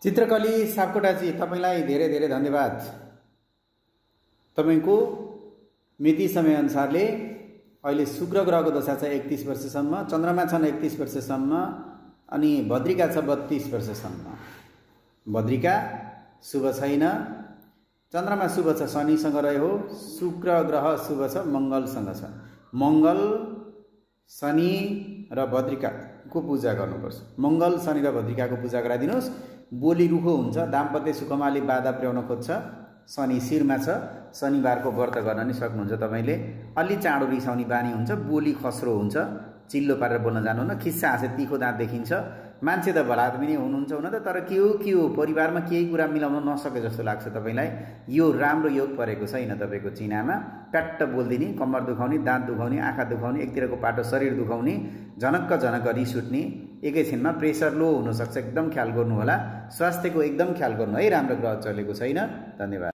चित्रकली सापकोटाजी तपाईलाई धेरै धेरै धन्यवाद। तपाईको मिति समय अनुसारले अहिले शुक्र ग्रहको दशा छ 31 वर्षसम्म, चन्द्रमा छन् 31 वर्षसम्म अनि भद्रिका छ 32 वर्षसम्म। भद्रिका शुभ छैन, चन्द्रमा शुभ छ शनिसँग रह्यो, शुक्र ग्रह शुभ छ मङ्गलसँग छ। मङ्गल शनि र भद्रिकाको पूजा गर्नुपर्छ। मङ्गल शनि र भद्रिकाको पूजा गराइदिनुस्। बोली रुखो हुन्छ, दाम्पत्य सुखमा अलि बाधा पुर्याउन खोज्छ। शनि शिरमा छ, शनिबारको व्रत गर्न नि सक्नुहुन्छ तपाईले। अलि चाँडो रिसाउने बानी हुन्छ, बोली खस्रो हुन्छ, चिल्लो पारेर बोल्न जानुहुन्न, खिस्सा हाँसे तिखो दाँत देखिन्छ। मान्छे त भला आदमी नै हुनुहुन्छ हुन त, तर के हो परिवारमा केही कुरा मिलाउन नसके जस्तो लाग्छ तपाईलाई। यो राम्रो योग परेको छैन तपाईको चिनामा। प्याट्ट बोल्दिने, कम्मर दुखाउने, दाँत दुखाउने, आँखा दुखाउने, एकतिरको पाटो शरीर दुखाउने, झनक्क रिस उठ्ने, एकैछिनमा प्रेसर लो हुन सक्छ। एकदम ख्याल गर्नु होला, स्वास्थ्यको एकदम ख्याल गर्नु है। राम्रो ग्रह चलेको छैन। धन्यवाद।